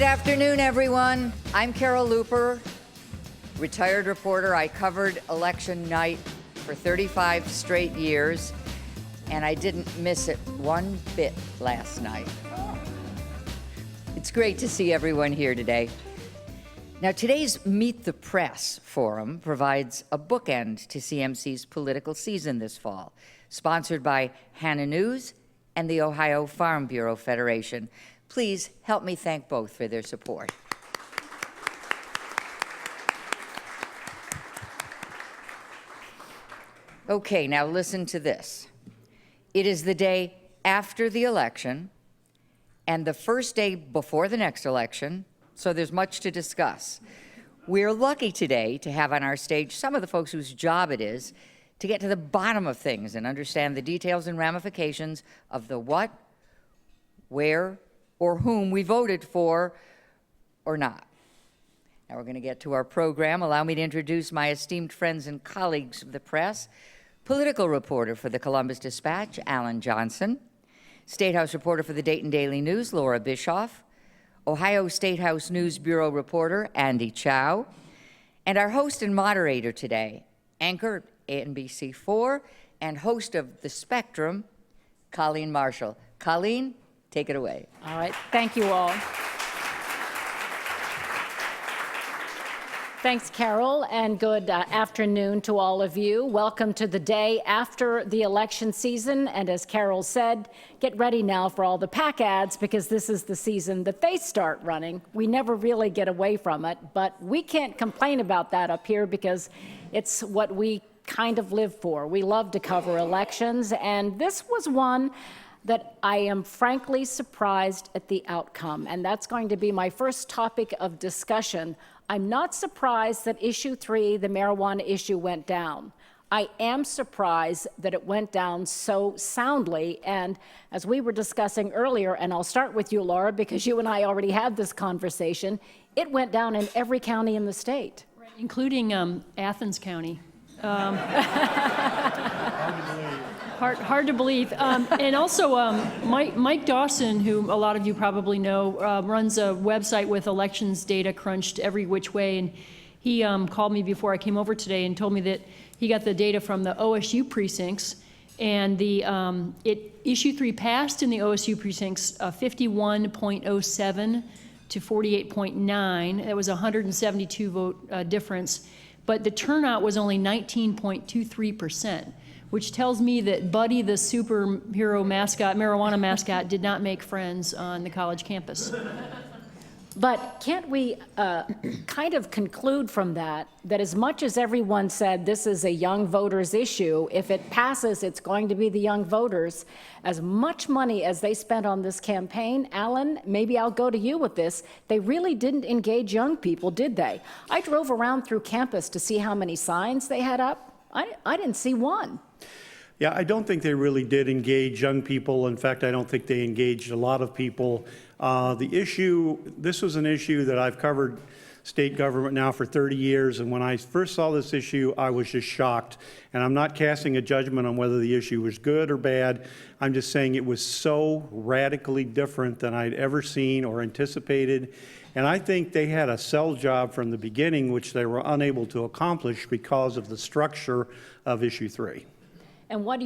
Good afternoon, everyone. I'm Carol Looper, retired reporter. I covered election night for 35 straight years, and I didn't miss it one bit last night. It's great to see everyone here today. Now, today's Meet the Press forum provides a bookend to CMC's political season this fall, sponsored by Hannah News and the Ohio Farm Bureau Federation. Please help me thank both for their support. Okay, now listen to this. It is the day after the election and the first day before the next election, so there's much to discuss. We're lucky today to have on our stage some of the folks whose job it is to get to the bottom of things and understand the details and ramifications of the what, where, or whom we voted for or not. Now we're going to get to our program. Allow me to introduce my esteemed friends and colleagues of the press. Political reporter for the Columbus Dispatch, Alan Johnson. Statehouse reporter for the Dayton Daily News, Laura Bischoff. Ohio Statehouse News Bureau reporter, Andy Chow. And our host and moderator today, anchor at NBC4 and host of The Spectrum, Colleen Marshall. Colleen, take it away. All right, thank you all. Thanks, Carol, and good afternoon to all of you. Welcome to the day after the election season, and as Carol said, get ready now for all the PAC ads because this is the season that they start running. We never really get away from it, but we can't complain about that up here because it's what we kind of live for. We love to cover elections, and this was one that I am frankly surprised at the outcome, and that's going to be my first topic of discussion. I'm not surprised that issue 3, the marijuana issue, went down. I am surprised that it went down so soundly, and as we were discussing earlier, and I'll start with you, Laura, because you and I already had this conversation, it went down in every county in the state. Right, including Athens County. Hard to believe. And also, Mike Dawson, who a lot of you probably know, runs a website with elections data crunched every which way. And he called me before I came over today and told me that he got the data from the OSU precincts. And the issue 3 passed in the OSU precincts 51.07 to 48.9. That was a 172 vote difference. But the turnout was only 19.23%. which tells me that Buddy, the superhero mascot, marijuana mascot, did not make friends on the college campus. But can't we kind of conclude from that as much as everyone said this is a young voters issue, if it passes, it's going to be the young voters. As much money as they spent on this campaign, Alan, maybe I'll go to you with this, they really didn't engage young people, did they? I drove around through campus to see how many signs they had up. I didn't see one. Yeah, I don't think they really did engage young people. In fact, I don't think they engaged a lot of people. This was an issue that I've covered state government now for 30 years, and when I first saw this issue, I was just shocked. And I'm not casting a judgment on whether the issue was good or bad. I'm just saying it was so radically different than I'd ever seen or anticipated. And I think they had a sell job from the beginning, which they were unable to accomplish because of the structure of issue 3. And what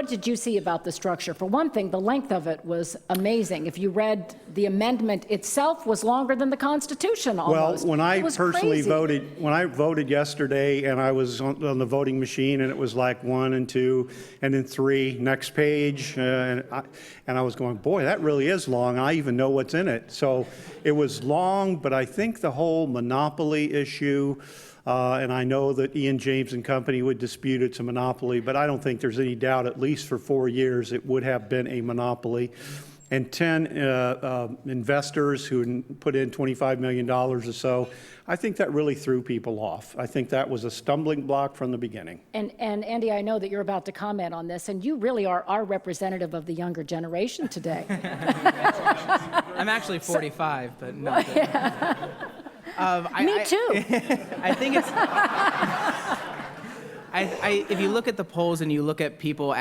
did you see about the structure? For one thing, the length of it was amazing. If you read the amendment itself was longer than the Constitution almost. Well, when I personally crazy. when I voted yesterday and I was on the voting machine and it was like 1 and 2 and then 3, next page, and I was going, boy, that really is long. I even know what's in it. So it was long, but I think the whole monopoly issue, and I know that Ian James and company would dispute it's a monopoly, but I don't think there's any doubt, at least for 4 years, it would have been a monopoly. And 10 investors who put in $25 million or so, I think that really threw people off. I think that was a stumbling block from the beginning. And Andy, I know that you're about to comment on this, and you really are our representative of the younger generation today. I'm actually 45, but not Me too. I think it's. If you look at the polls and you look at people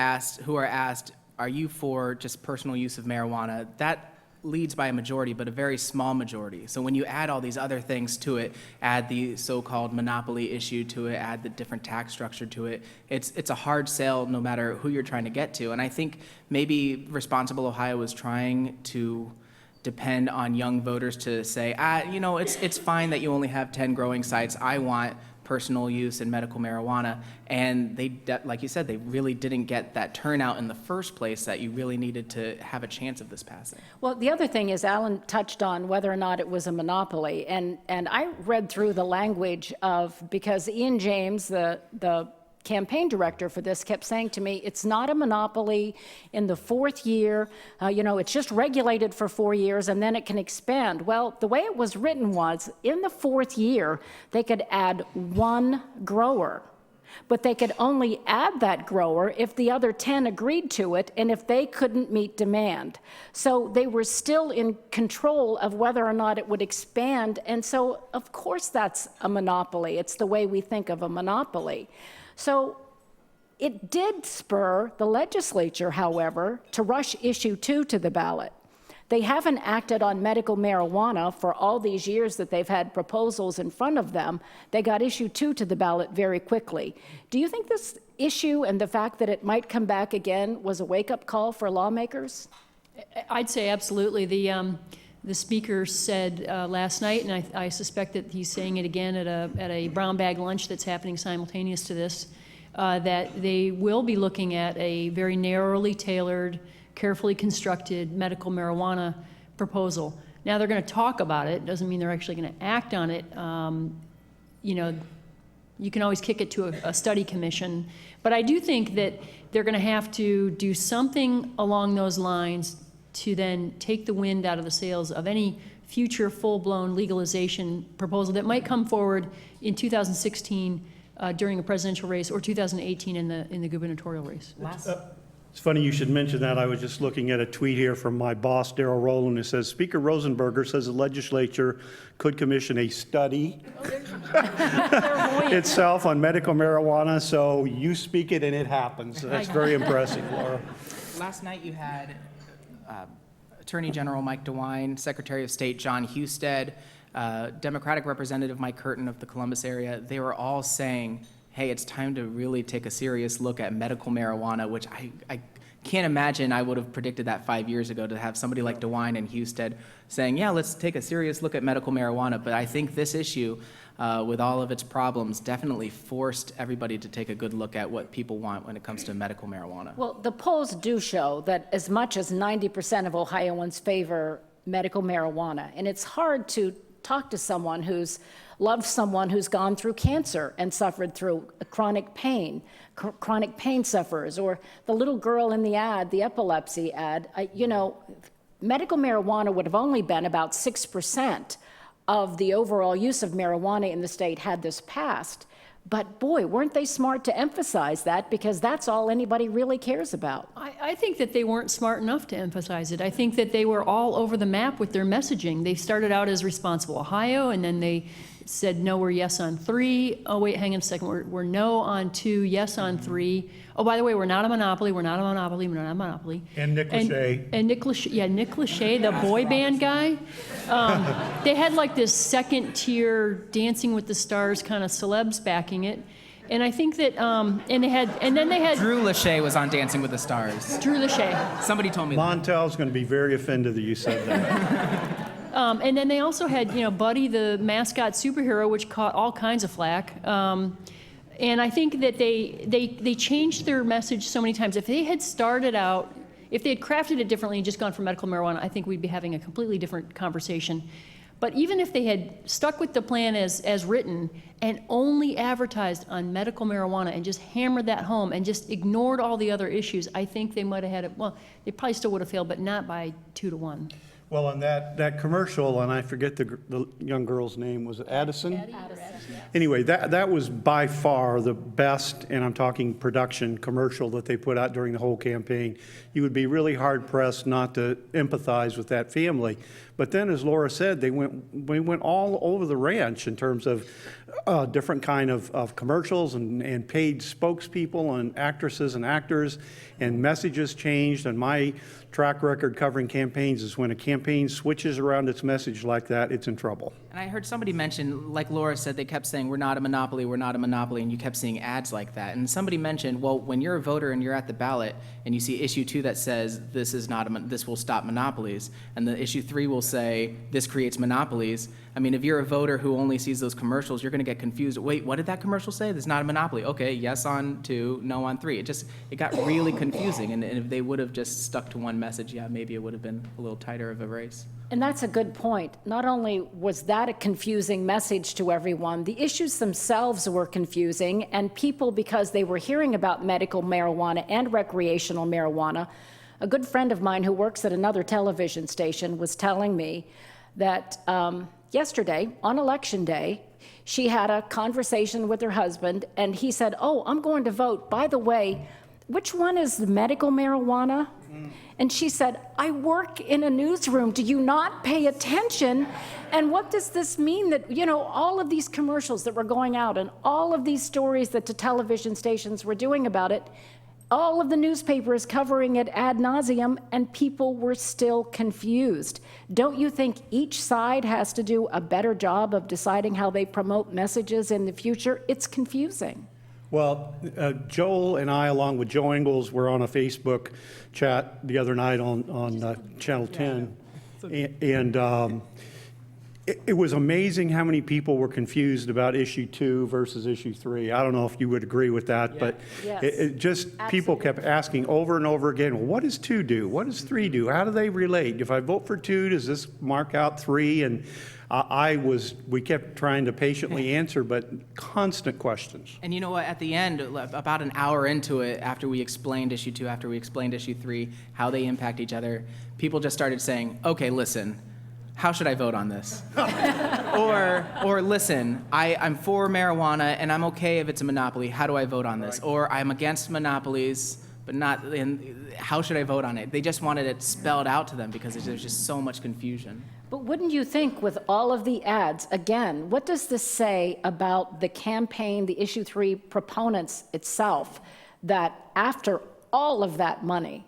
who are asked, are you for just personal use of marijuana? That leads by a majority, but a very small majority. So when you add all these other things to it, add the so-called monopoly issue to it, add the different tax structure to it, it's a hard sell no matter who you're trying to get to. And I think maybe Responsible Ohio was trying to depend on young voters to say, it's fine that you only have 10 growing sites. I want personal use and medical marijuana. And they, like you said, they really didn't get that turnout in the first place that you really needed to have a chance of this passing. Well, the other thing is Alan touched on whether or not it was a monopoly. And I read through the language because Ian James, the campaign director for this, kept saying to me, it's not a monopoly in the fourth year, it's just regulated for 4 years and then it can expand. Well, the way it was written was, in the fourth year, they could add one grower, but they could only add that grower if the other 10 agreed to it and if they couldn't meet demand. So they were still in control of whether or not it would expand, and so of course that's a monopoly. It's the way we think of a monopoly. So it did spur the legislature, however, to rush issue 2 to the ballot. They haven't acted on medical marijuana for all these years that they've had proposals in front of them. They got issue 2 to the ballot very quickly. Do you think this issue and the fact that it might come back again was a wake-up call for lawmakers? I'd say absolutely. The speaker said last night, and I suspect that he's saying it again at a brown bag lunch that's happening simultaneous to this, that they will be looking at a very narrowly tailored, carefully constructed medical marijuana proposal. Now they're going to talk about it. Doesn't mean they're actually going to act on it. You can always kick it to a study commission. But I do think that they're going to have to do something along those lines to then take the wind out of the sails of any future full-blown legalization proposal that might come forward in 2016 during a presidential race, or 2018 in the gubernatorial race. It's funny you should mention that. I was just looking at a tweet here from my boss, Darrell Rowland, who says, Speaker Rosenberger says the legislature could commission a study itself on medical marijuana, so you speak it and it happens. That's very impressive, Laura. Last night you had Attorney General Mike DeWine, Secretary of State John Husted, Democratic Representative Mike Curtin of the Columbus area. They were all saying, hey, it's time to really take a serious look at medical marijuana, which I can't imagine I would have predicted that 5 years ago, to have somebody like DeWine and Husted saying, yeah, let's take a serious look at medical marijuana. But I think this issue, with all of its problems, definitely forced everybody to take a good look at what people want when it comes to medical marijuana. Well, the polls do show that as much as 90% of Ohioans favor medical marijuana, and it's hard to talk to someone who's loved someone who's gone through cancer and suffered through chronic pain sufferers, or the little girl in the ad, the epilepsy ad. Medical marijuana would have only been about 6% of the overall use of marijuana in the state had this passed. But boy, weren't they smart to emphasize that, because that's all anybody really cares about. I think that they weren't smart enough to emphasize it. I think that they were all over the map with their messaging. They started out as Responsible Ohio, and then they said, no, we're yes on 3. Oh, wait, hang on a second. We're no on 2, yes on 3. Oh, by the way, we're not a monopoly. We're not a monopoly. We're not a monopoly. And Nick Lachey. And Nick Lachey, yeah, Nick Lachey, the boy band guy. They had like this second tier Dancing with the Stars kind of celebs backing it. And I think that, and then they had Drew Lachey was on Dancing with the Stars. Drew Lachey. Somebody told me that. Montel's going to be very offended that you said that. And then they also had, Buddy the mascot superhero, which caught all kinds of flack. And I think that they changed their message so many times. If they had started out, if they had crafted it differently and just gone for medical marijuana, I think we'd be having a completely different conversation. But even if they had stuck with the plan as written and only advertised on medical marijuana and just hammered that home and just ignored all the other issues, I think they might have had it. Well, they probably still would have failed, but not by 2 to 1. Well, on that commercial, and I forget the young girl's name, was it Addison? Addison. Anyway, that was by far the best, and I'm talking production, commercial that they put out during the whole campaign. You would be really hard-pressed not to empathize with that family. But then, as Laura said, we went all over the ranch in terms of different kind of commercials and paid spokespeople and actresses and actors, and messages changed. And my track record covering campaigns is when a campaign switches around its message like that, it's in trouble. And I heard somebody mention, like Laura said, they kept saying, we're not a monopoly, and you kept seeing ads like that. And somebody mentioned, well, when you're a voter and you're at the ballot and you see issue 2 that says this will stop monopolies, and the issue 3 will say this creates monopolies. I mean, if you're a voter who only sees those commercials, you're going to get confused. Wait, what did that commercial say? There's not a monopoly. Okay, yes on 2, no on 3. It got really confusing. And if they would have just stuck to one message, yeah, maybe it would have been a little tighter of a race. And that's a good point. Not only was that a confusing message to everyone, the issues themselves were confusing, and people, because they were hearing about medical marijuana and recreational marijuana, a good friend of mine who works at another television station was telling me that yesterday, on Election Day, she had a conversation with her husband, and he said, "Oh, I'm going to vote. By the way, which one is the medical marijuana?" And she said, "I work in a newsroom. Do you not pay attention?" And what does this mean? That, all of these commercials that were going out and all of these stories that the television stations were doing about it, all of the newspapers covering it ad nauseum, and people were still confused. Don't you think each side has to do a better job of deciding how they promote messages in the future? It's confusing. Well, Joel and I, along with Joe Ingles, were on a Facebook chat the other night on Channel 10, and it was amazing how many people were confused about issue 2 versus issue 3. I don't know if you would agree with that, but Yes. it just people kept asking over and over again, well, what does 2 do? What does 3 do? How do they relate? If I vote for 2, does this mark out 3? And we kept trying to patiently answer, but constant questions. And you know what, at the end, about an hour into it, after we explained issue 2, after we explained issue 3, how they impact each other, people just started saying, okay, listen, how should I vote on this? or listen, I'm for marijuana and I'm okay if it's a monopoly, how do I vote on this? Or I'm against monopolies, but not, how should I vote on it? They just wanted it spelled out to them because there's just so much confusion. But wouldn't you think, with all of the ads, again, what does this say about the campaign, the issue 3 proponents itself, that after all of that money,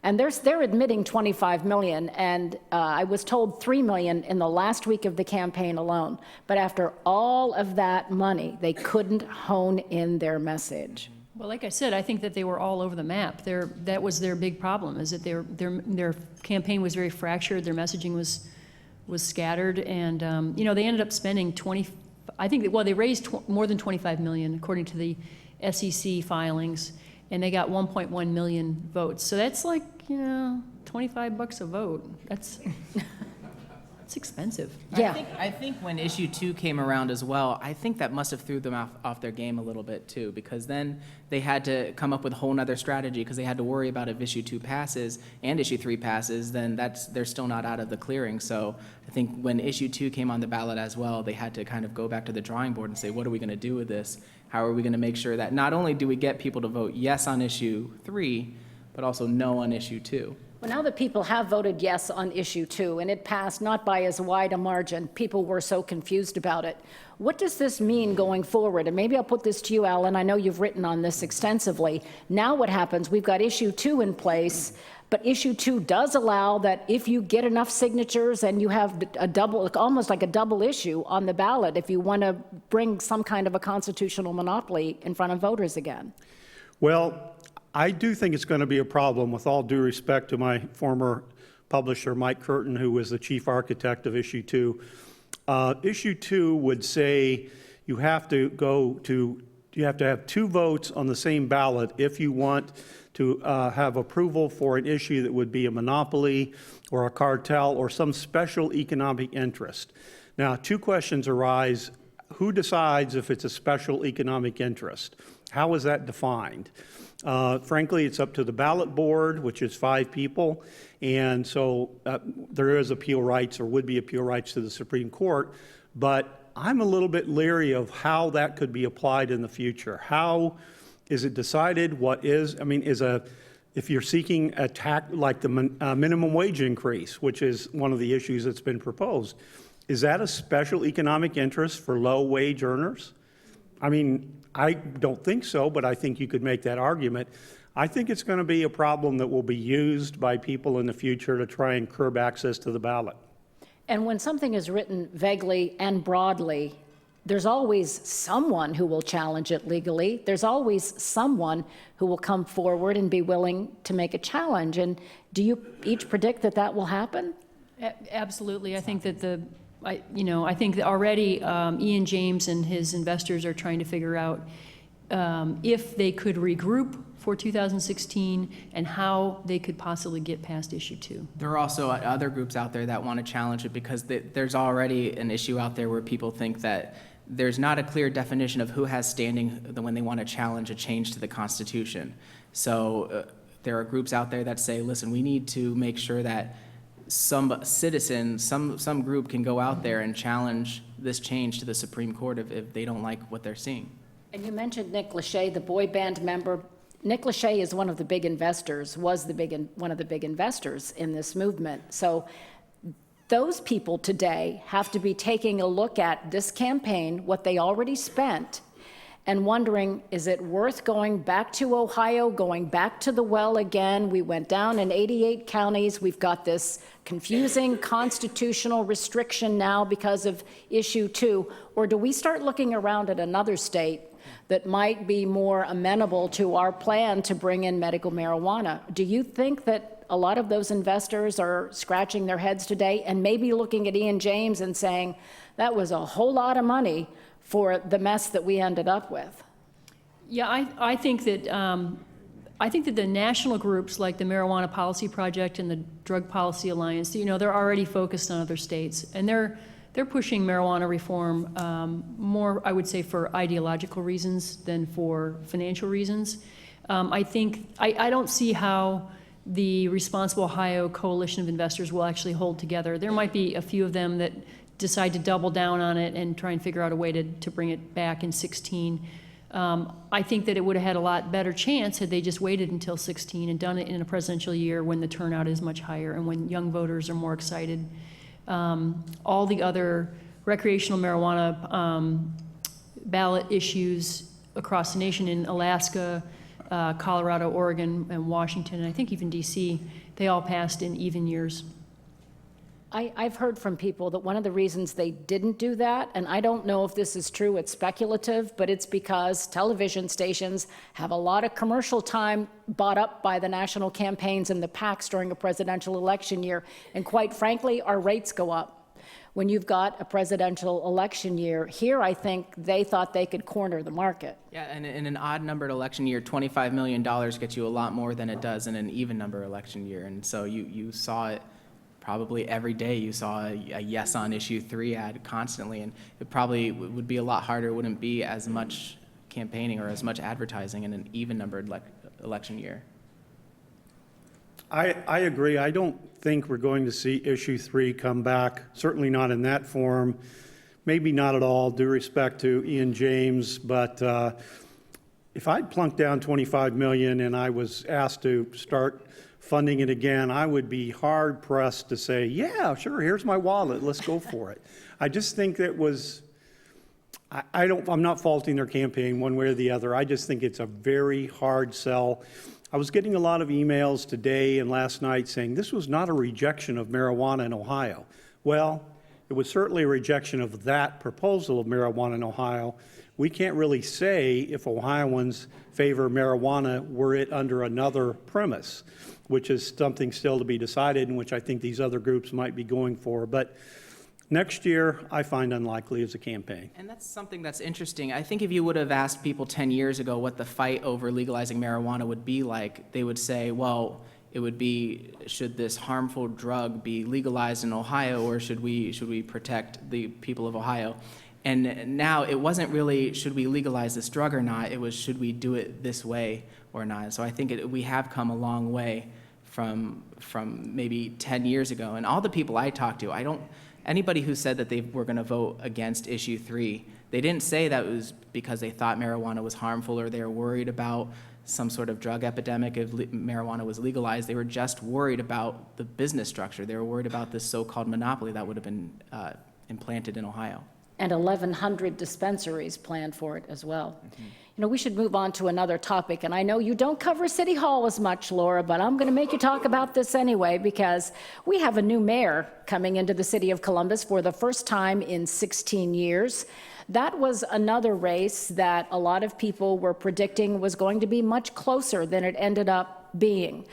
and they're admitting 25 million, and I was told 3 million in the last week of the campaign alone, but after all of that money, they couldn't hone in their message. Well, like I said, I think that they were all over the map. That was their big problem, is that their campaign was very fractured, their messaging was scattered, and they ended up spending they raised more than 25 million according to the SEC filings, and they got 1.1 million votes. So that's like, $25 a vote. That's expensive. Yeah. I think when issue 2 came around as well, I think that must have threw them off their game a little bit too, because then they had to come up with a whole nother strategy, because they had to worry about if issue 2 passes and issue 3 passes, then they're still not out of the clearing. So I think when issue 2 came on the ballot as well, they had to kind of go back to the drawing board and say, what are we going to do with this? How are we going to make sure that not only do we get people to vote yes on issue 3, but also no on issue 2? Well, now that people have voted yes on issue 2, and it passed not by as wide a margin, people were so confused about it. What does this mean going forward? And maybe I'll put this to you, Alan. I know you've written on this extensively. Now what happens? We've got issue 2 in place, but issue 2 does allow that if you get enough signatures and you have almost like a double issue on the ballot, if you want to bring some kind of a constitutional monopoly in front of voters again. Well, I do think it's going to be a problem, with all due respect to my former publisher, Mike Curtin, who was the chief architect of issue 2. Issue 2 would say you have to have 2 votes on the same ballot if you want to have approval for an issue that would be a monopoly or a cartel or some special economic interest. Now, 2 questions arise. Who decides if it's a special economic interest? How is that defined? Frankly, it's up to the ballot board, which is 5 people, and so there is appeal rights, or would be appeal rights, to the Supreme Court, but I'm a little bit leery of how that could be applied in the future. How is it decided? What is, if you're seeking a tax, like the minimum wage increase, which is one of the issues that's been proposed, Is that a special economic interest for low-wage earners? I mean, I don't think so, but I think you could make that argument. I think it's going to be a problem that will be used by people in the future to try and curb access to the ballot. And when something is written vaguely and broadly, there's always someone who will challenge it legally. There's always someone who will come forward and be willing to make a challenge. And do you each predict that that will happen? Absolutely. I think that I think that already Ian James and his investors are trying to figure out if they could regroup for 2016 and how they could possibly get past issue 2. There are also other groups out there that want to challenge it because there's already an issue out there where people think that there's not a clear definition of who has standing when they want to challenge a change to the Constitution. So there are groups out there that say, listen, we need to make sure that some citizen, some group can go out there and challenge this change to the Supreme Court if they don't like what they're seeing. And you mentioned Nick Lachey, the boy band member. Nick Lachey is one of the big investors, one of the big investors in this movement. So those people today have to be taking a look at this campaign, what they already spent, and wondering, is it worth going back to Ohio, going back to the well again? We went down in 88 counties. We've got this confusing constitutional restriction now because of issue 2. Or do we start looking around at another state that might be more amenable to our plan to bring in medical marijuana? Do you think that a lot of those investors are scratching their heads today and maybe looking at Ian James and saying, that was a whole lot of money for the mess that we ended up with? Yeah, I think that the national groups like the Marijuana Policy Project and the Drug Policy Alliance, they're already focused on other states, and they're pushing marijuana reform more, I would say, for ideological reasons than for financial reasons. I don't see how the Responsible Ohio Coalition of Investors will actually hold together. There might be a few of them that decide to double down on it and try and figure out a way to bring it back in 16. I think that it would have had a lot better chance had they just waited until 16 and done it in a presidential year when the turnout is much higher and when young voters are more excited. All the other recreational marijuana ballot issues across the nation in Alaska, Colorado, Oregon, and Washington, and I think even DC, they all passed in even years. I've heard from people that one of the reasons they didn't do that, and I don't know if this is true, it's speculative, but it's because television stations have a lot of commercial time bought up by the national campaigns and the PACs during a presidential election year. And quite frankly, our rates go up when you've got a presidential election year. Here, I think they thought they could corner the market. Yeah, and in an odd-numbered election year, $25 million gets you a lot more than it does in an even-number election year. And so you saw it probably every day. You saw a yes on issue 3 ad constantly, and it probably would be a lot harder. It wouldn't be as much campaigning or as much advertising in an even-numbered election year. I agree. I don't think we're going to see issue 3 come back, certainly not in that form, maybe not at all, due respect to Ian James, but if I'd plunked down $25 million and I was asked to start funding it again, I would be hard pressed to say, yeah, sure, here's my wallet, let's go for it. I just think that was, I'm not faulting their campaign one way or the other. I just think it's a very hard sell. I was getting a lot of emails today and last night saying this was not a rejection of marijuana in Ohio. Well, it was certainly a rejection of that proposal of marijuana in Ohio. We can't really say if Ohioans favor marijuana were it under another premise, which is something still to be decided and which I think these other groups might be going for. But next year, I find unlikely as a campaign. And that's something that's interesting. I think if you would have asked people 10 years ago what the fight over legalizing marijuana would be like, they would say, well, it would be, should this harmful drug be legalized in Ohio, or should we protect the people of Ohio? And now it wasn't really, should we legalize this drug or not? It was, should we do it this way or not? So I think we have come a long way from maybe 10 years ago. And all the people I talked to, anybody who said that they were going to vote against issue 3, they didn't say that it was because they thought marijuana was harmful or they were worried about some sort of drug epidemic if marijuana was legalized. They were just worried about the business structure. They were worried about this so-called monopoly that would have been implanted in Ohio. And 1,100 dispensaries planned for it as well. You know, we should move on to another topic, and I know you don't cover City Hall as much, Laura, but I'm going to make you talk about this anyway, because we have a new mayor coming into the city of Columbus for the first time in 16 years. That was another race that a lot of people were predicting was going to be much closer than it ended up being.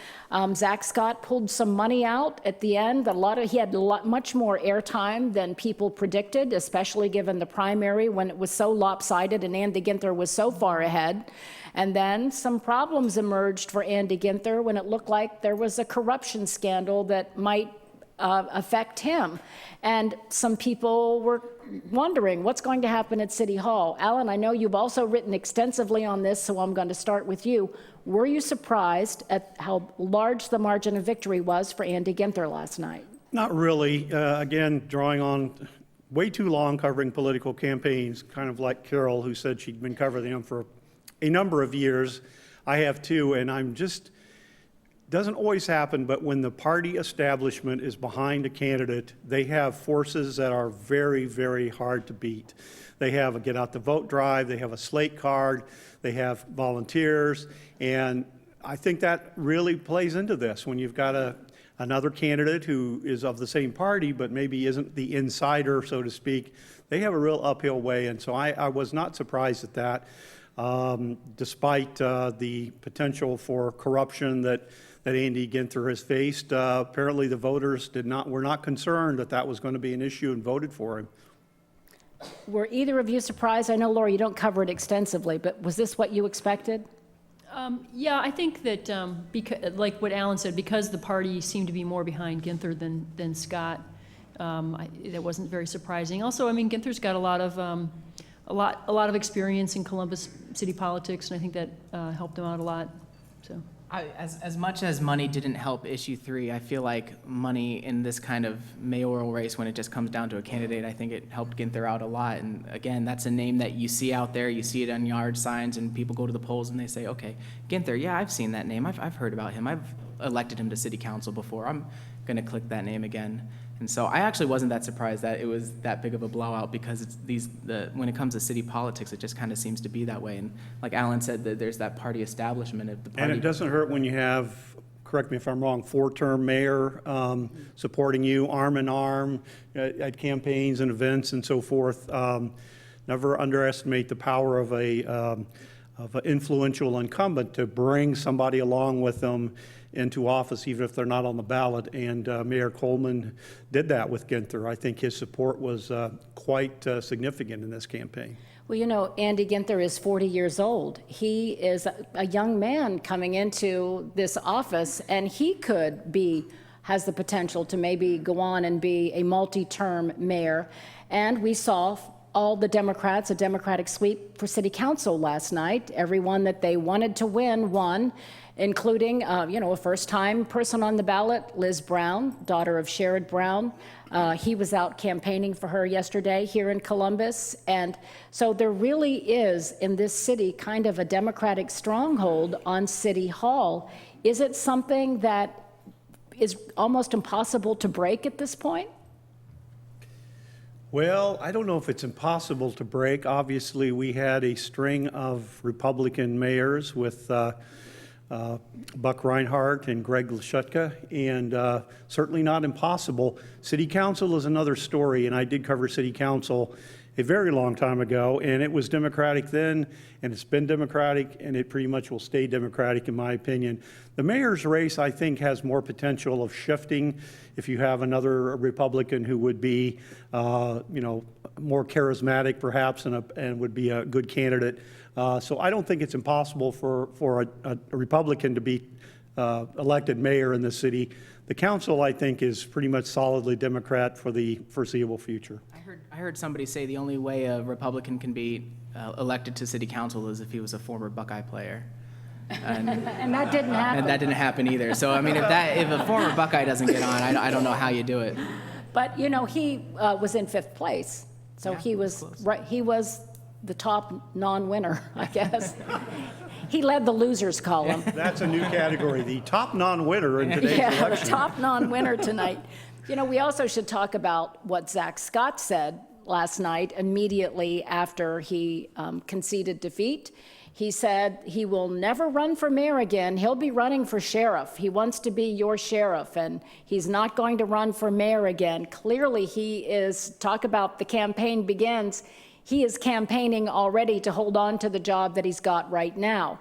Zach Scott pulled some money out at the end. He had much more airtime than people predicted, especially given the primary when it was so lopsided and Andy Ginther was so far ahead. And then some problems emerged for Andy Ginther when it looked like there was a corruption scandal that might affect him. And some people were wondering what's going to happen at City Hall. Alan, I know you've also written extensively on this, so I'm going to start with you. Were you surprised at how large the margin of victory was for Andy Ginther last night? Not really. Again, drawing on way too long covering political campaigns, kind of like Carol, who said she'd been covering them for a number of years. I have too, and I'm just, doesn't always happen, but when the party establishment is behind a candidate, they have forces that are very, very hard to beat. They have a get out the vote drive, they have a slate card, they have volunteers, and I think that really plays into this. When you've got another candidate who is of the same party, but maybe isn't the insider, so to speak, they have a real uphill way, and so I was not surprised at that, despite the potential for corruption that Andy Ginther has faced. Apparently the voters were not concerned that that was going to be an issue and voted for him. Were either of you surprised? I know, Laura, you don't cover it extensively, but was this what you expected? Yeah, I think that, like what Alan said, because the party seemed to be more behind Ginther than Scott, that wasn't very surprising. Also, I mean, Ginther's got a lot of experience in Columbus city politics, and I think that helped him out a lot. So. As much as money didn't help issue 3, I feel like money in this kind of mayoral race, when it just comes down to a candidate, I think it helped Ginther out a lot. And again, that's a name that you see out there, you see it on yard signs, and people go to the polls and they say, okay, Ginther, yeah, I've seen that name, I've heard about him, I've elected him to city council before, I'm gonna click that name again. And so I actually wasn't that surprised that it was that big of a blowout, because it's when it comes to city politics, it just kind of seems to be that way. And like Alan said, there's that party establishment of the party. And it doesn't hurt when you have, correct me if I'm wrong, 4-term mayor supporting you arm in arm at campaigns and events and so forth. Never underestimate the power of an influential incumbent to bring somebody along with them into office, even if they're not on the ballot. And Mayor Coleman did that with Ginther. I think his support was quite significant in this campaign. Well, you know, Andy Ginther is 40 years old. He is a young man coming into this office, and he has the potential to maybe go on and be a multi-term mayor. And we saw all the Democrats, a Democratic sweep for city council last night. Everyone that they wanted to win won, including, a first-time person on the ballot, Liz Brown, daughter of Sherrod Brown. He was out campaigning for her yesterday here in Columbus. And so there really is, in this city, kind of a Democratic stronghold on City Hall. Is it something that is almost impossible to break at this point? Well, I don't know if it's impossible to break. Obviously, we had a string of Republican mayors with Buck Reinhardt and Greg Lashutka, and certainly not impossible. City Council is another story, and I did cover City Council a very long time ago, and it was Democratic then, and it's been Democratic, and it pretty much will stay Democratic in my opinion. The mayor's race, I think, has more potential of shifting if you have another Republican who would be, more charismatic perhaps and would be a good candidate. So I don't think it's impossible for a Republican to be elected mayor in the city. The council, I think, is pretty much solidly Democrat for the foreseeable future. I heard somebody say the only way a Republican can be elected to city council is if he was a former Buckeye player. And that didn't happen. And that didn't happen either. So, I mean, if a former Buckeye doesn't get on, I don't know how you do it. But, he was in 5th place. So he was the top non-winner, I guess. He led the losers column. That's a new category, the top non-winner in today's election. The top non-winner tonight. You know, we also should talk about what Zach Scott said last night immediately after he conceded defeat. He said he will never run for mayor again. He'll be running for sheriff. He wants to be your sheriff, and he's not going to run for mayor again. Clearly, he is, talk about the campaign begins, he is campaigning already to hold on to the job that he's got right now.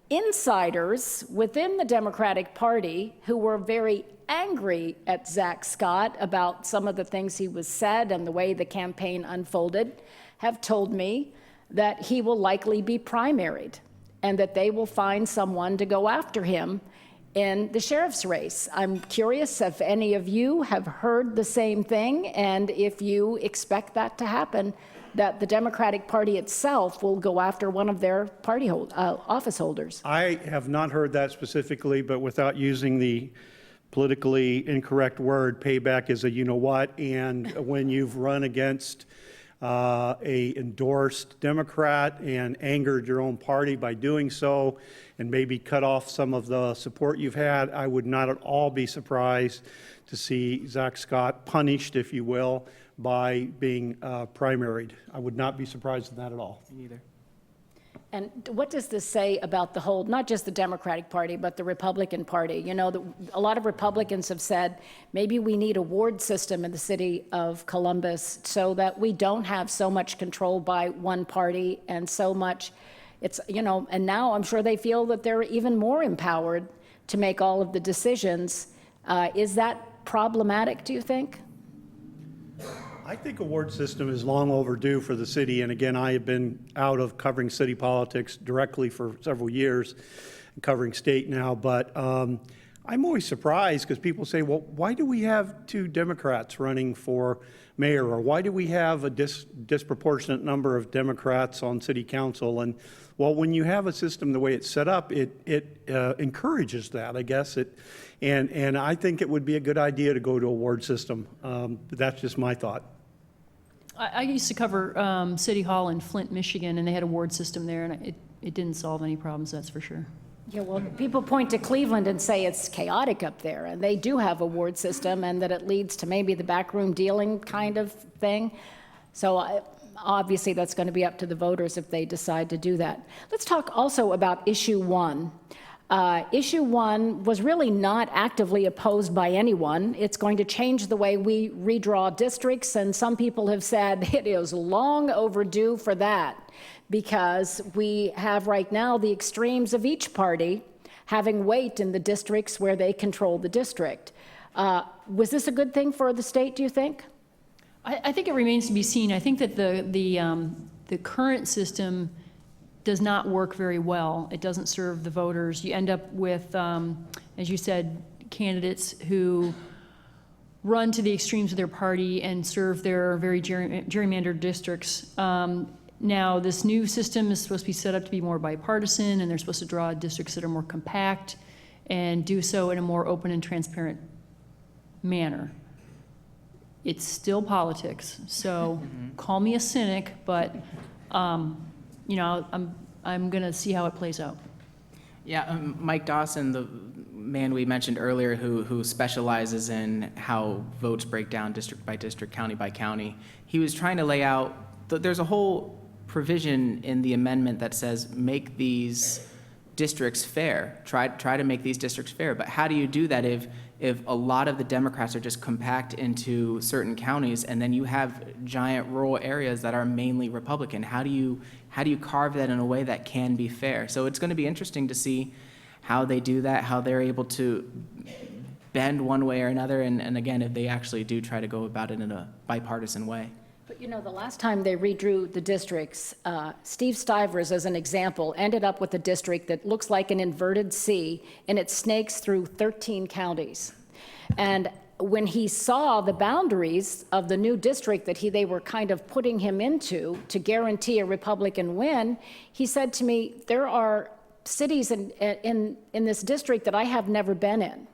Insiders within the Democratic Party who were very angry at Zach Scott about some of the things he was said and the way the campaign unfolded have told me that he will likely be primaried and that they will find someone to go after him in the sheriff's race. I'm curious if any of you have heard the same thing and if you expect that to happen, that the Democratic Party itself will go after one of their party office holders. I have not heard that specifically, but without using the politically incorrect word, payback is a you-know-what, and when you've run against a endorsed Democrat and angered your own party by doing so, and maybe cut off some of the support you've had, I would not at all be surprised to see Zach Scott punished, if you will, by being primaried. I would not be surprised in that at all. Me neither. And what does this say about the whole, not just the Democratic Party, but the Republican Party? You know, a lot of Republicans have said maybe we need a ward system in the city of Columbus so that we don't have so much control by one party and so much, it's, you know, and now I'm sure they feel that they're even more empowered to make all of the decisions. Is that problematic, do you think? I think a ward system is long overdue for the city, and again, I have been out of covering city politics directly for several years, and covering state now, but I'm always surprised because people say, well, why do we have 2 Democrats running for mayor, or why do we have a disproportionate number of Democrats on city council? And well, when you have a system the way it's set up, it encourages that, I guess. And I think it would be a good idea to go to a ward system. But that's just my thought. I used to cover City Hall in Flint, Michigan, and they had a ward system there, and it didn't solve any problems, that's for sure. Yeah, well, people point to Cleveland and say it's chaotic up there, and they do have a ward system, and that it leads to maybe the backroom dealing kind of thing. So obviously, that's going to be up to the voters if they decide to do that. Let's talk also about Issue 1. Issue 1 was really not actively opposed by anyone. It's going to change the way we redraw districts, and some people have said it is long overdue for that because we have right now the extremes of each party having weight in the districts where they control the district. Was this a good thing for the state, do you think? I think it remains to be seen. I think that the current system does not work very well. It doesn't serve the voters. You end up with, as you said, candidates who run to the extremes of their party and serve their very gerrymandered districts. Now, this new system is supposed to be set up to be more bipartisan, and they're supposed to draw districts that are more compact and do so in a more open and transparent manner. It's still politics, so call me a cynic, but you know, I'm going to see how it plays out. Yeah, Mike Dawson, the man we mentioned earlier who specializes in how votes break down district by district, county by county, he was trying to lay out, there's a whole provision in the amendment that says make these districts fair, try to make these districts fair, but how do you do that if a lot of the Democrats are just compact into certain counties and then you have giant rural areas that are mainly Republican? How do you carve that in a way that can be fair? So it's going to be interesting to see how they do that, how they're able to bend one way or another, and again, if they actually do try to go about it in a bipartisan way. But you know, the last time they redrew the districts, Steve Stivers, as an example, ended up with a district that looks like an inverted C, and it snakes through 13 counties. And when he saw the boundaries of the new district that they were kind of putting him into to guarantee a Republican win, he said to me, there are cities in this district that I have never been in,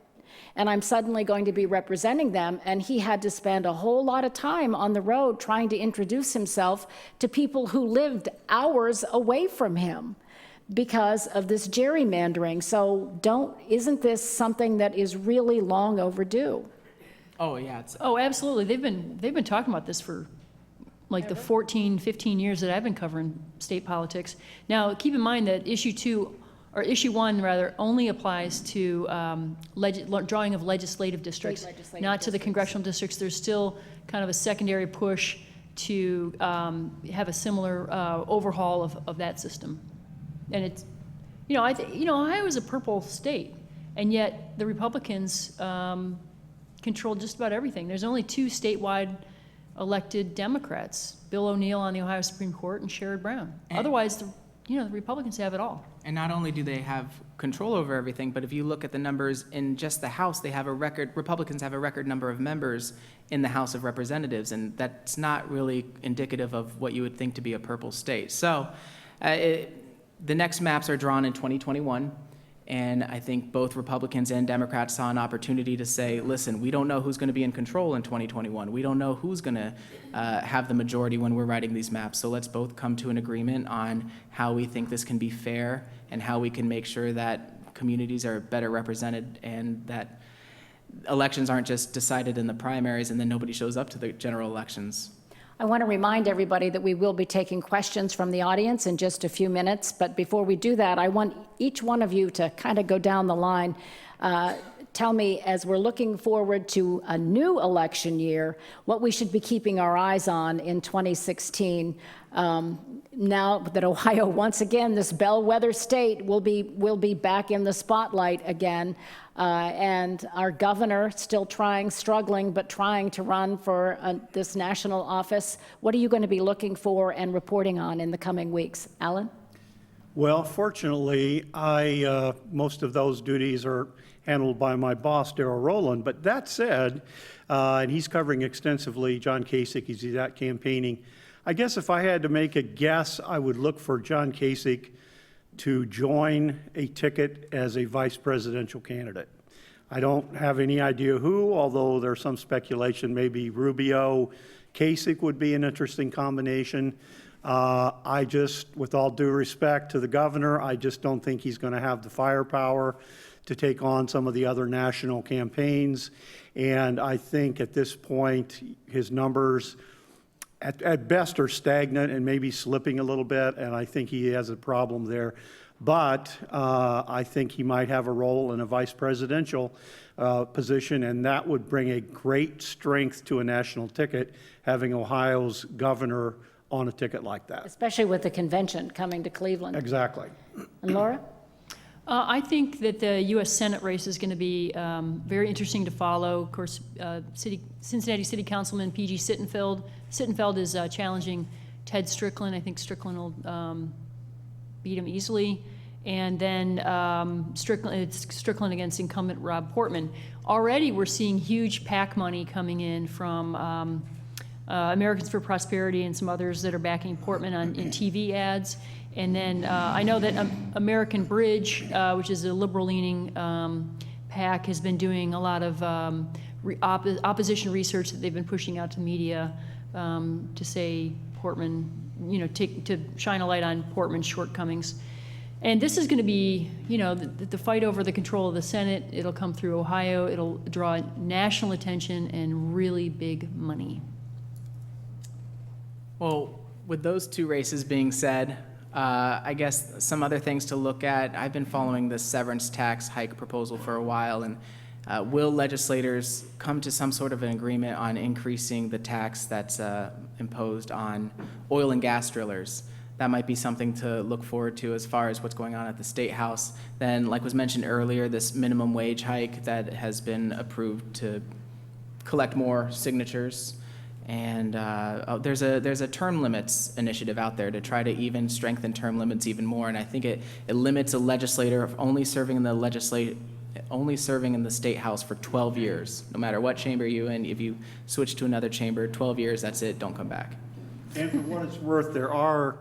and I'm suddenly going to be representing them. And he had to spend a whole lot of time on the road trying to introduce himself to people who lived hours away from him because of this gerrymandering. So isn't this something that is really long overdue? Oh, yeah, it's, Oh, absolutely. They've been talking about this for like the 14, 15 years that I've been covering state politics. Now, keep in mind that issue one rather, only applies to drawing of legislative districts, legislative not to the districts. congressional districts. There's still kind of a secondary push to have a similar overhaul of that system. And it's, Ohio is a purple state, and yet the Republicans control just about everything. There's only two statewide elected Democrats, Bill O'Neill on the Ohio Supreme Court and Sherrod Brown. Otherwise, the Republicans have it all. and not only do they have control over everything, but if you look at the numbers in just the House, Republicans have a record number of members in the House of Representatives, and that's not really indicative of what you would think to be a purple state. So the next maps are drawn in 2021. And I think both Republicans and Democrats saw an opportunity to say, listen, we don't know who's going to be in control in 2021. We don't know who's going to have the majority when we're writing these maps. So let's both come to an agreement on how we think this can be fair and how we can make sure that communities are better represented and that elections aren't just decided in the primaries and then nobody shows up to the general elections. I want to remind everybody that we will be taking questions from the audience in just a few minutes, but before we do that, I want each one of you to kind of go down the line. Tell me, as we're looking forward to a new election year, what we should be keeping our eyes on in 2016. Now that Ohio, once again, this bellwether state, will be back in the spotlight again, and our governor still struggling, but trying to run for this national office. What are you going to be looking for and reporting on in the coming weeks? Alan? Well, fortunately, most of those duties are handled by my boss, Darrell Rowland. But that said, and he's covering extensively John Kasich, he's out campaigning. I guess if I had to make a guess, I would look for John Kasich to join a ticket as a vice presidential candidate. I don't have any idea who, although there's some speculation maybe Rubio, Kasich would be an interesting combination. I just, with all due respect to the governor, I just don't think he's going to have the firepower to take on some of the other national campaigns. And I think at this point, his numbers at best are stagnant and maybe slipping a little bit, and I think he has a problem there. But I think he might have a role in a vice presidential position, and that would bring a great strength to a national ticket, having Ohio's governor on a ticket like that. Especially with the convention coming to Cleveland. Exactly. And Laura? I think that the U.S. Senate race is going to be very interesting to follow. Of course, Cincinnati City Councilman P.G. Sittenfeld is challenging Ted Strickland. I think Strickland will beat him easily. And then it's Strickland against incumbent Rob Portman. Already we're seeing huge PAC money coming in from Americans for Prosperity and some others that are backing Portman in TV ads. And then I know that American Bridge, which is a liberal-leaning PAC, has been doing a lot of opposition research that they've been pushing out to media to say Portman, to shine a light on Portman's shortcomings. And this is going to be, the fight over the control of the Senate. It'll come through Ohio. It'll draw national attention and really big money. Well, with those two races being said, I guess some other things to look at. I've been following the severance tax hike proposal for a while, and will legislators come to some sort of an agreement on increasing the tax that's imposed on oil and gas drillers? That might be something to look forward to as far as what's going on at the Statehouse. Then, like was mentioned earlier, this minimum wage hike that has been approved to collect more signatures. And there's a term limits initiative out there to try to even strengthen term limits even more. And I think it limits a legislator only serving in the State House for 12 years, no matter what chamber you're in. If you switch to another chamber, 12 years, that's it, don't come back. And for what it's worth, there are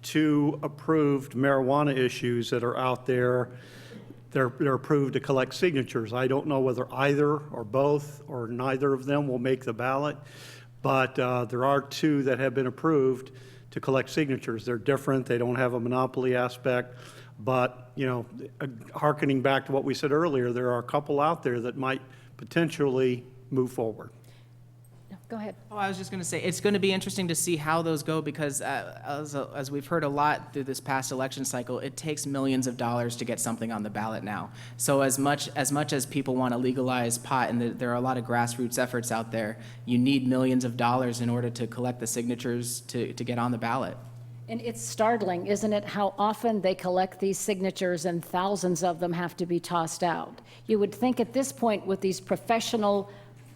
2 approved marijuana issues that are out there. They're approved to collect signatures. I don't know whether either or both or neither of them will make the ballot. But there are 2 that have been approved to collect signatures. They're different. They don't have a monopoly aspect. But, hearkening back to what we said earlier, there are a couple out there that might potentially move forward. Go ahead. Oh, I was just going to say, it's going to be interesting to see how those go because as we've heard a lot through this past election cycle, it takes millions of dollars to get something on the ballot now. So as much as people want to legalize pot, and there are a lot of grassroots efforts out there, you need millions of dollars in order to collect the signatures to get on the ballot. And it's startling, isn't it, how often they collect these signatures and thousands of them have to be tossed out. You would think at this point with these professional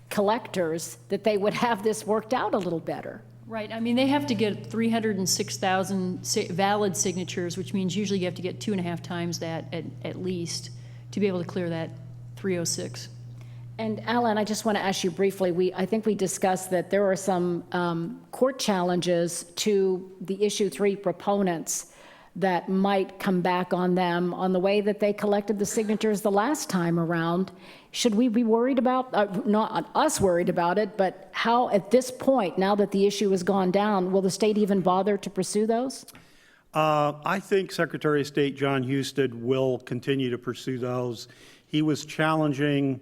collectors that they would have this worked out a little better. Right, I mean, they have to get 306,000 valid signatures, which means usually you have to get 2.5 times that at least to be able to clear that 306. And Alan, I just want to ask you briefly, I think we discussed that there are some court challenges to the issue 3 proponents that might come back on them on the way that they collected the signatures the last time around. Should we be worried about, not us worried about it, but how at this point, now that the issue has gone down, will the state even bother to pursue those? I think Secretary of State John Husted will continue to pursue those. He was challenging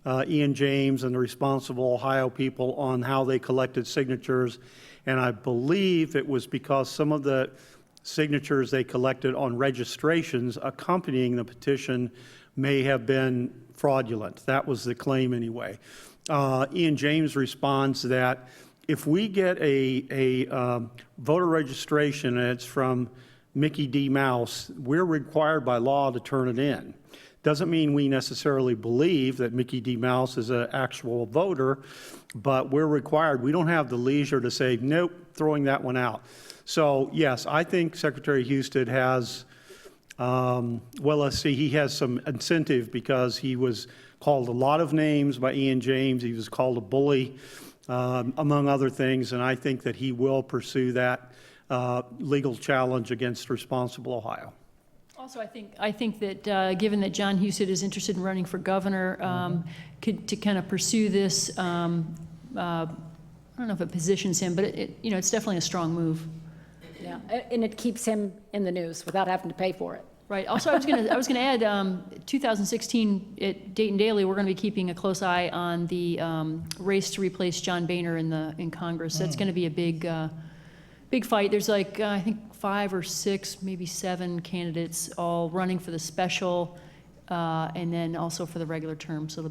Ian James and the responsible Ohio people on how they collected signatures, and I believe it was because some of the signatures they collected on registrations accompanying the petition may have been fraudulent. That was the claim anyway. Ian James responds that if we get a voter registration and it's from Mickey D. Mouse, we're required by law to turn it in. Doesn't mean we necessarily believe that Mickey D. Mouse is an actual voter, but we're required. We don't have the leisure to say, nope, throwing that one out. So yes, I think Secretary Husted has, he has some incentive because he was called a lot of names by Ian James. He was called a bully, among other things, and I think that he will pursue that legal challenge against Responsible Ohio. Also, I think that given that John Husted is interested in running for governor, to kind of pursue this, I don't know if it positions him, but it's definitely a strong move. Yeah, and it keeps him in the news without having to pay for it. Right. Also, I was gonna add, 2016 at Dayton Daily, we're going to be keeping a close eye on the race to replace John Boehner in Congress. That's going to be a big fight. There's like I think 5 or 6, maybe 7 candidates all running for the special, and then also for the regular term. So it'll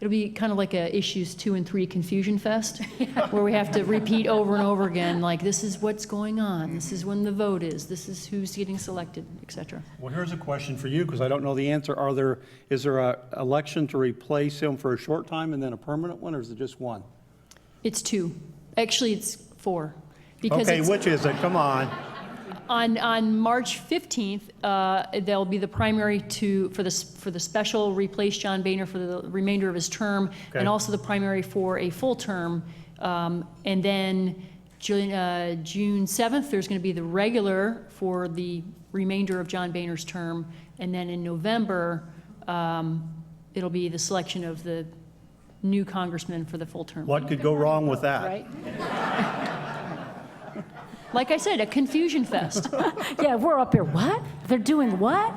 be kind of like a issues 2 and 3 confusion fest, where we have to repeat over and over again, like this is what's going on, this is when the vote is, this is who's getting selected, etc. Well, here's a question for you, because I don't know the answer. Is there an election to replace him for a short time and then a permanent one, or is it just one? It's 2. Actually, it's 4. Because okay, which is it? Come on. On March 15th, there'll be the primary for the special replace John Boehner for the remainder of his term, and also the primary for a full term. And then June 7th, there's going to be the regular for the remainder of John Boehner's term, and then in November, it'll be the selection of the new congressman for the full term. What could go wrong with that? Right? Like I said, a confusion fest. Yeah, we're up here, what? They're doing what?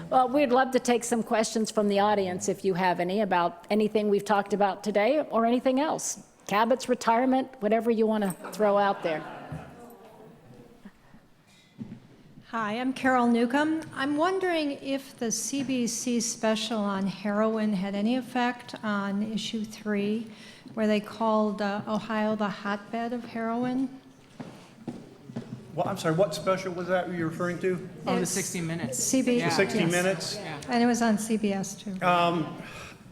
Well, we'd love to take some questions from the audience if you have any about anything we've talked about today or anything else. Cabot's retirement, whatever you want to throw out there. Hi, I'm Carol Newcomb. I'm wondering if the CBC special on heroin had any effect on issue 3, where they called Ohio the hotbed of heroin. Well, I'm sorry, what special was that you're referring to? Oh, the It's 60 Minutes. CB, Yeah. 60 yes. Minutes? And it was on CBS too.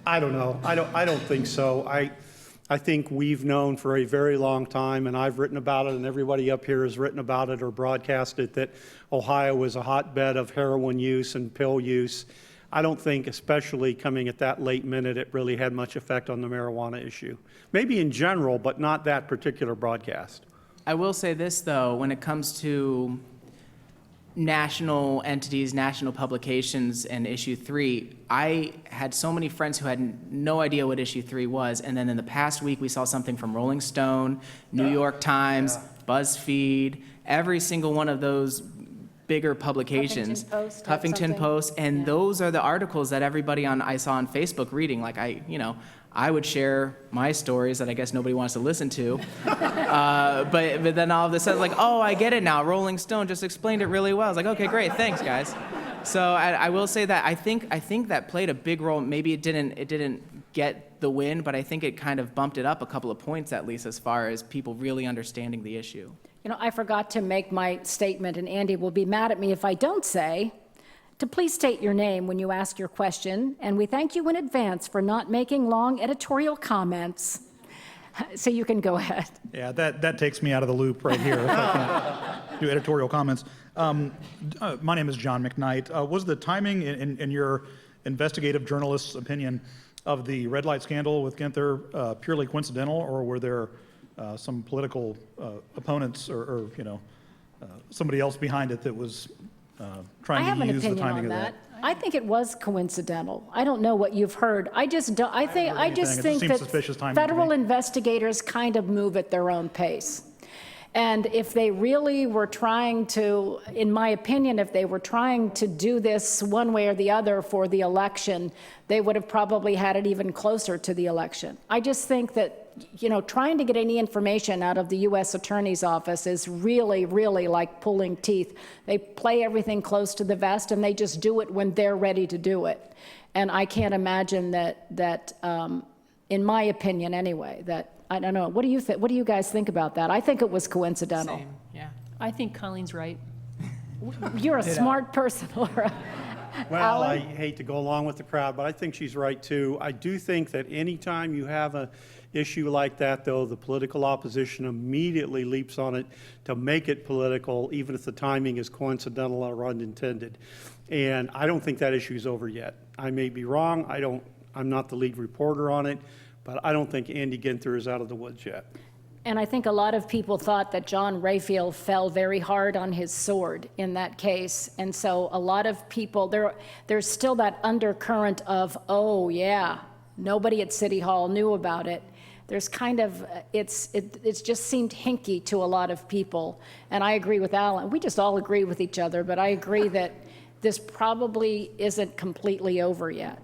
I don't know. I don't think so. I think we've known for a very long time, and I've written about it, and everybody up here has written about it or broadcast it, that Ohio is a hotbed of heroin use and pill use. I don't think, especially coming at that late minute, it really had much effect on the marijuana issue. Maybe in general, but not that particular broadcast. I will say this, though, when it comes to national entities, national publications, and issue 3, I had so many friends who had no idea what issue 3 was, and then in the past week we saw something from Rolling Stone, New York Times, BuzzFeed, every single one of those bigger publications, Huffington Post had Huffington something. Post, and Yeah. those are the articles that everybody I saw on Facebook reading. Like I would share my stories that I guess nobody wants to listen to. But then all of a sudden, like, oh, I get it now. Rolling Stone just explained it really well. I was like, okay, great, thanks, guys. So I will say that I think that played a big role. Maybe it didn't get the win, but I think it kind of bumped it up a couple of points at least as far as people really understanding the issue. You know, I forgot to make my statement, and Andy will be mad at me if I don't say, to please state your name when you ask your question, and we thank you in advance for not making long editorial comments. So you can go ahead. Yeah, that takes me out of the loop right here. If I can't do editorial comments. My name is John McKnight. Was the timing, in your investigative journalist's opinion, of the red light scandal with Ginther purely coincidental, or were there some political opponents or somebody else behind it that was trying to use the timing of that? I think it was coincidental. I don't know what you've heard. I just don't. I just think that federal investigators kind of move at their own pace. And if they really were trying to, in my opinion, if they were trying to do this one way or the other for the election, they would have probably had it even closer to the election. I just think that, trying to get any information out of the U.S. Attorney's Office is really, really like pulling teeth. They play everything close to the vest, and they just do it when they're ready to do it. And I can't imagine that in my opinion anyway, that, I don't know, what do you guys think about that? I think it was coincidental. Same, yeah. I think Colleen's right. You're a smart person, Laura. Well, Alan? I hate to go along with the crowd, but I think she's right too. I do think that anytime you have an issue like that, though, the political opposition immediately leaps on it to make it political, even if the timing is coincidental or unintended. And I don't think that issue is over yet. I may be wrong. I'm not the lead reporter on it, but I don't think Andy Ginther is out of the woods yet. And I think a lot of people thought that John Rayfield fell very hard on his sword in that case. And so a lot of people, there's still that undercurrent of, oh yeah, nobody at City Hall knew about it. There's kind of, it's just seemed hinky to a lot of people. And I agree with Alan. We just all agree with each other, but I agree that this probably isn't completely over yet.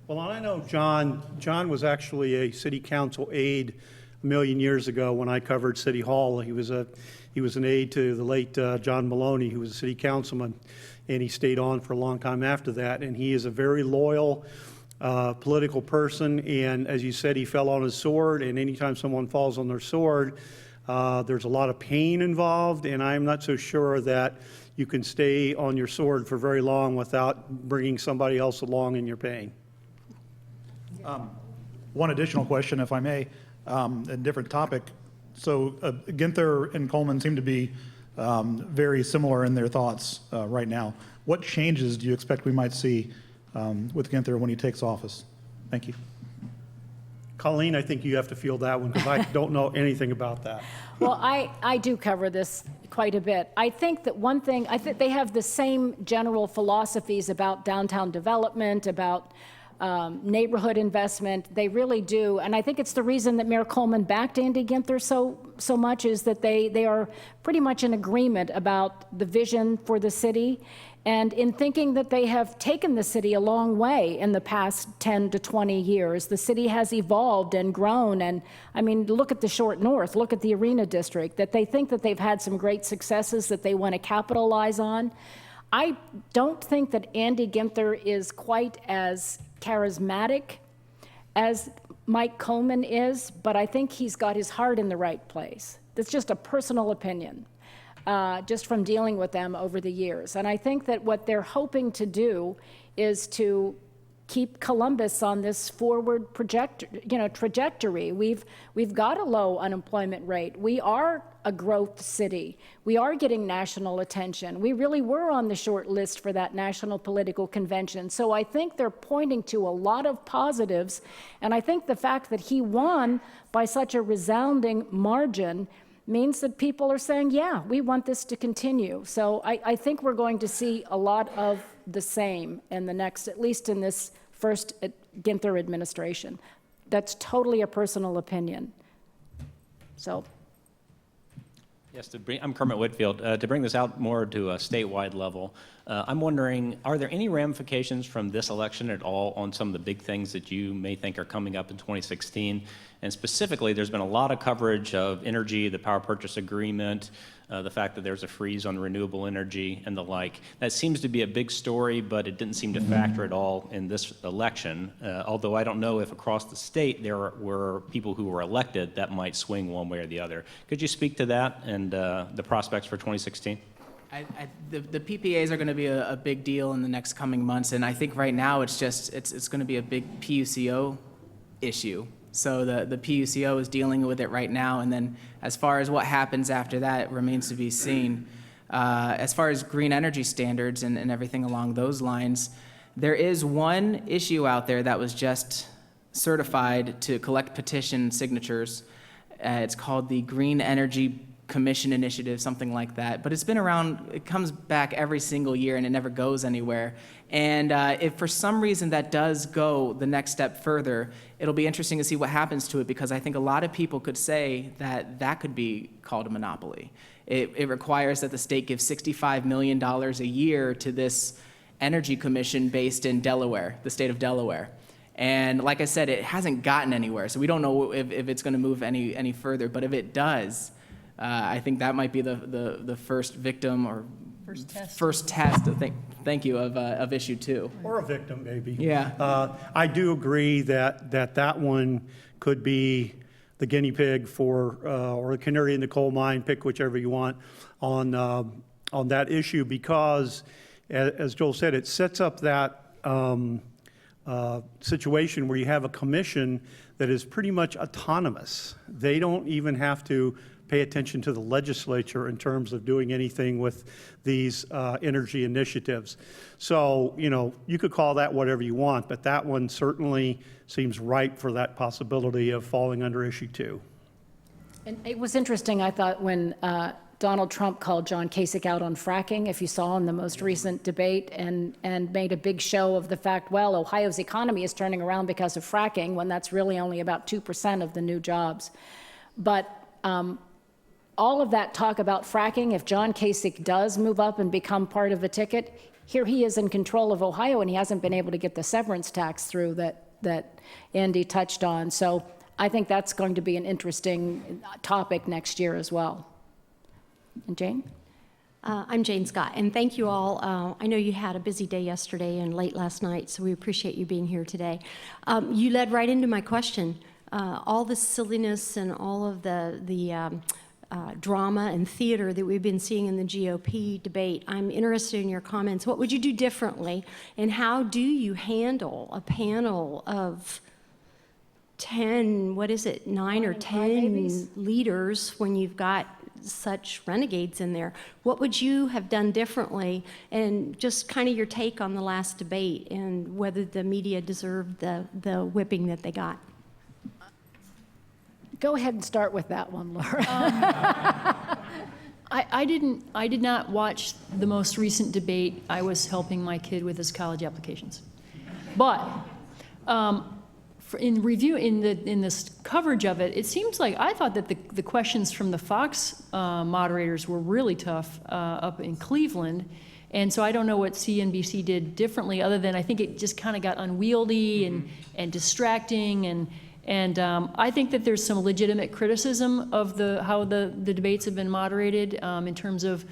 Well, I know John was actually a city council aide a million years ago when I covered City Hall. He was an aide to the late John Maloney, who was a city councilman, and he stayed on for a long time after that. And he is a very loyal political person, and as you said, he fell on his sword, and anytime someone falls on their sword, there's a lot of pain involved, and I'm not so sure that you can stay on your sword for very long without bringing somebody else along in your pain. One additional question, if I may, a different topic. So Ginther and Coleman seem to be very similar in their thoughts right now. What changes do you expect we might see with Ginther when he takes office? Thank you. Colleen, I think you have to field that one because I don't know anything about that. Well, I do cover this quite a bit. I think that one thing, I think they have the same general philosophies about downtown development, about neighborhood investment. They really do. And I think it's the reason that Mayor Coleman backed Andy Ginther so much is that they are pretty much in agreement about the vision for the city. And in thinking that they have taken the city a long way in the past 10 to 20 years, the city has evolved and grown. And I mean, look at the Short North, look at the Arena District, that they think that they've had some great successes that they want to capitalize on. I don't think that Andy Ginther is quite as charismatic as Mike Coleman is, but I think he's got his heart in the right place. That's just a personal opinion. Just from dealing with them over the years. And I think that what they're hoping to do is to keep Columbus on this forward trajectory. We've got a low unemployment rate. We are a growth city. We are getting national attention. We really were on the short list for that national political convention. So I think they're pointing to a lot of positives. And I think the fact that he won by such a resounding margin means that people are saying, yeah, we want this to continue. So I think we're going to see a lot of the same in the next, at least in this first Ginther administration. That's totally a personal opinion. So. Yes, I'm Kermit Whitfield. To bring this out more to a statewide level, I'm wondering, are there any ramifications from this election at all on some of the big things that you may think are coming up in 2016? And specifically, there's been a lot of coverage of energy, the power purchase agreement, the fact that there's a freeze on renewable energy and the like. That seems to be a big story, but it didn't seem to factor at all in this election, although I don't know if across the state there were people who were elected that might swing one way or the other. Could you speak to that and the prospects for 2016? The PPAs are going to be a big deal in the next coming months, and I think right now it's going to be a big PUCO issue. So the PUCO is dealing with it right now, and then as far as what happens after that, it remains to be seen. As far as green energy standards and everything along those lines, there is one issue out there that was just certified to collect petition signatures. It's called the Green Energy Commission Initiative, something like that. But it's been around, it comes back every single year and it never goes anywhere. And if for some reason that does go the next step further, it'll be interesting to see what happens to it, because I think a lot of people could say that that could be called a monopoly. It requires that the state gives $65 million a year to this energy commission based in Delaware, the state of Delaware. And like I said, it hasn't gotten anywhere, so we don't know if it's going to move any further. But if it does, I think that might be the first victim or first test. Thank you of issue 2. Or a victim, maybe. Yeah. I do agree that one could be the guinea pig for, or the canary in the coal mine, pick whichever you want, on that issue, because, as Joel said, it sets up that situation where you have a commission that is pretty much autonomous. They don't even have to pay attention to the legislature in terms of doing anything with these energy initiatives. So, you could call that whatever you want, but that one certainly seems ripe for that possibility of falling under issue 2. And it was interesting, I thought, when Donald Trump called John Kasich out on fracking, if you saw in the most recent debate, and made a big show of the fact, well, Ohio's economy is turning around because of fracking, when that's really only about 2% of the new jobs. But all of that talk about fracking, if John Kasich does move up and become part of the ticket, here he is in control of Ohio, and he hasn't been able to get the severance tax through that Andy touched on. So I think that's going to be an interesting topic next year as well. And Jane? I'm Jane Scott, and thank you all. I know you had a busy day yesterday and late last night, so we appreciate you being here today. You led right into my question. All the silliness and all of the drama and theater that we've been seeing in the GOP debate. I'm interested in your comments. What would you do differently, and how do you handle a panel of 10, 9 or 10 leaders when you've got such renegades in there? What would you have done differently? And just kind of your take on the last debate and whether the media deserved the whipping that they got. Go ahead and start with that one, Laura. I did not watch the most recent debate. I was helping my kid with his college applications. But in this coverage of it, it seems like I thought that the questions from the Fox moderators were really tough up in Cleveland. And so I don't know what CNBC did differently, other than I think it just kind of got unwieldy and distracting. And I think that there's some legitimate criticism of how the debates have been moderated in terms of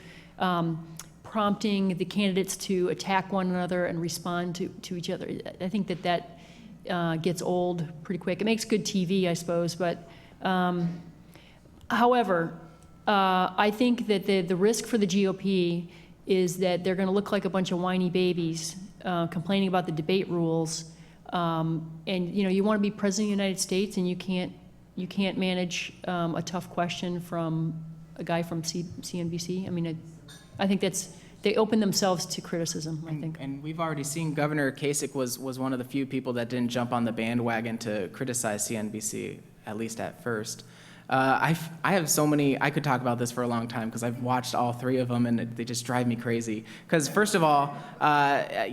prompting the candidates to attack one another and respond to each other. I think that gets old pretty quick. It makes good TV, I suppose, but however, I think that the risk for the GOP is that they're going to look like a bunch of whiny babies complaining about the debate rules. And you want to be president of the United States, and you can't manage a tough question from a guy from CNBC. I mean, I think they open themselves to criticism, I think. And we've already seen Governor Kasich was one of the few people that didn't jump on the bandwagon to criticize CNBC, at least at first. I have so many, I could talk about this for a long time because I've watched all three of them and they just drive me crazy. Because first of all,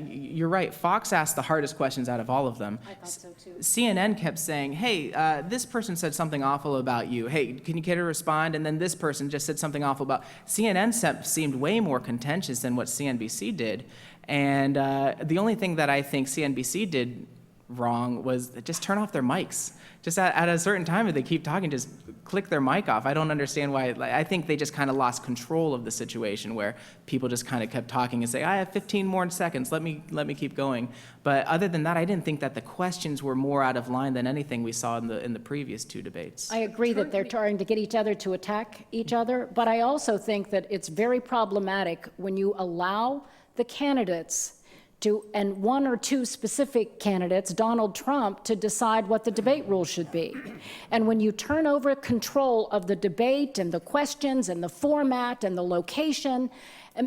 you're right, Fox asked the hardest questions out of all of them. I thought so too. CNN kept saying, hey, this person said something awful about you. Hey, can you care to respond? And then this person just said something awful about, CNN seemed way more contentious than what CNBC did. And the only thing that I think CNBC did wrong was just turn off their mics. Just at a certain time, if they keep talking, just click their mic off. I don't understand why. I think they just kind of lost control of the situation where people just kind of kept talking and say, I have 15 more seconds, let me keep going. But other than that, I didn't think that the questions were more out of line than anything we saw in the previous two debates. I agree that they're trying to get each other to attack each other, but I also think that it's very problematic when you allow the candidates and one or two specific candidates, Donald Trump, to decide what the debate rules should be. And when you turn over control of the debate and the questions and the format and the location,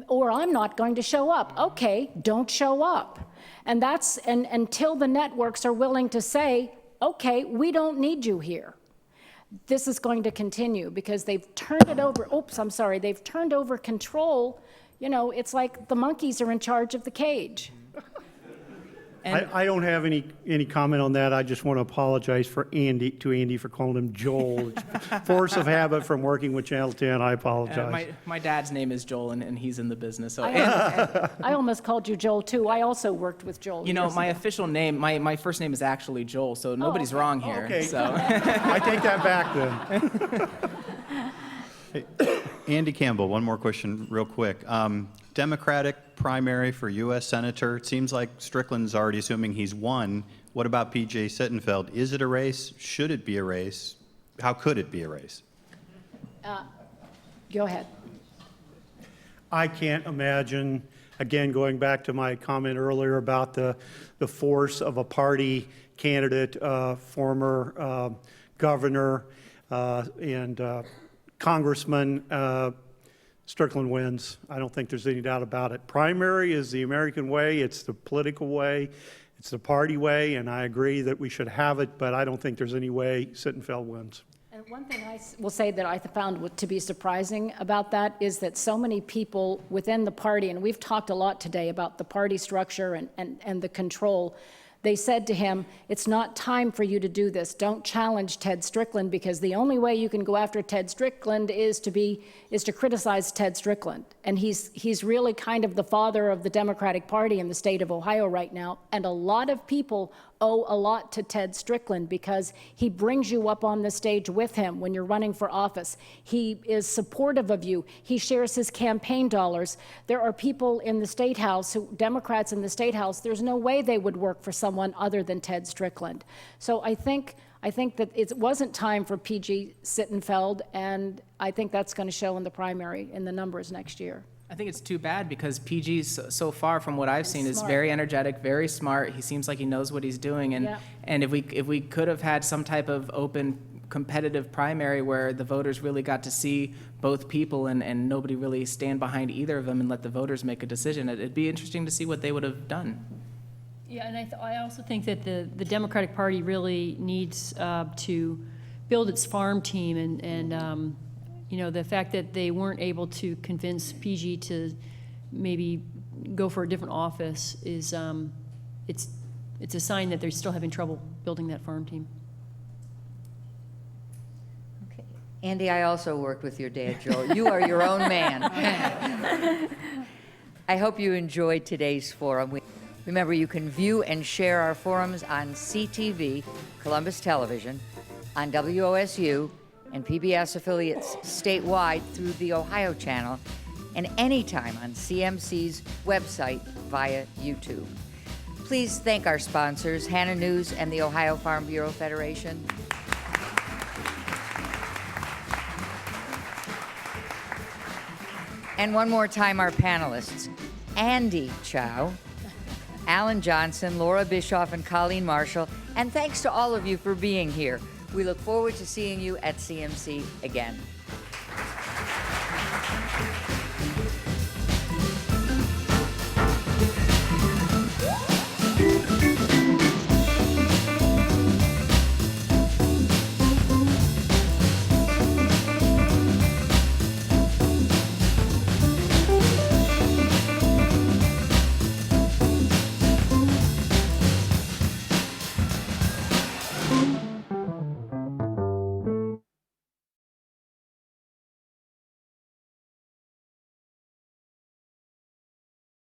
or I'm not going to show up. Okay, don't show up. And until the networks are willing to say, okay, we don't need you here. This is going to continue because they've turned it over. They've turned over control. You know, it's like the monkeys are in charge of the cage. I don't have any comment on that. I just want to apologize to Andy for calling him Joel. Force of habit from working with Channel 10. I apologize. My dad's name is Joel, and he's in the business. So, I almost called you Joel, too. I also worked with Joel. you know, my official name, my first name is actually Joel, so nobody's wrong here. Okay. So. I take that back then. Andy Campbell, one more question real quick. Democratic primary for U.S. Senator. It seems like Strickland's already assuming he's won. What about P.J. Sittenfeld? Is it a race? Should it be a race? How could it be a race? Go ahead. I can't imagine, again, going back to my comment earlier about the force of a party candidate, former governor and congressman. Strickland wins. I don't think there's any doubt about it. Primary is the American way. It's the political way. It's the party way, and I agree that we should have it, but I don't think there's any way Sittenfeld wins. And one thing I will say that I found to be surprising about that is that so many people within the party, and we've talked a lot today about the party structure and the control, they said to him, it's not time for you to do this. Don't challenge Ted Strickland, because the only way you can go after Ted Strickland is to criticize Ted Strickland. And he's really kind of the father of the Democratic Party in the state of Ohio right now. And a lot of people owe a lot to Ted Strickland because he brings you up on the stage with him when you're running for office. He is supportive of you. He shares his campaign dollars. There are people in the Statehouse, Democrats in the Statehouse, there's no way they would work for someone other than Ted Strickland. So I think that it wasn't time for P.J. Sittenfeld, and I think that's going to show in the primary in the numbers next year. I think it's too bad because PG so far from what I've seen is smart. very energetic, very smart. He seems like he knows what he's doing, and Yeah. and if we could have had some type of open competitive primary where the voters really got to see both people and nobody really stand behind either of them and let the voters make a decision, it'd be interesting to see what they would have done. Yeah, and I also think that the Democratic Party really needs to build its farm team, and you know, the fact that they weren't able to convince PG to maybe go for a different office is it's a sign that they're still having trouble building that farm team. Okay. Andy, I also worked with your dad, Joel. You are your own man. I hope you enjoyed today's forum. Remember, you can view and share our forums on CTV, Columbus Television, on WOSU, and PBS affiliates statewide through the Ohio channel, and anytime on CMC's website via YouTube. Please thank our sponsors, Hannah News and the Ohio Farm Bureau Federation. And one more time, our panelists, Andy Chow, Alan Johnson, Laura Bischoff, and Colleen Marshall. And thanks to all of you for being here. We look forward to seeing you at CMC again.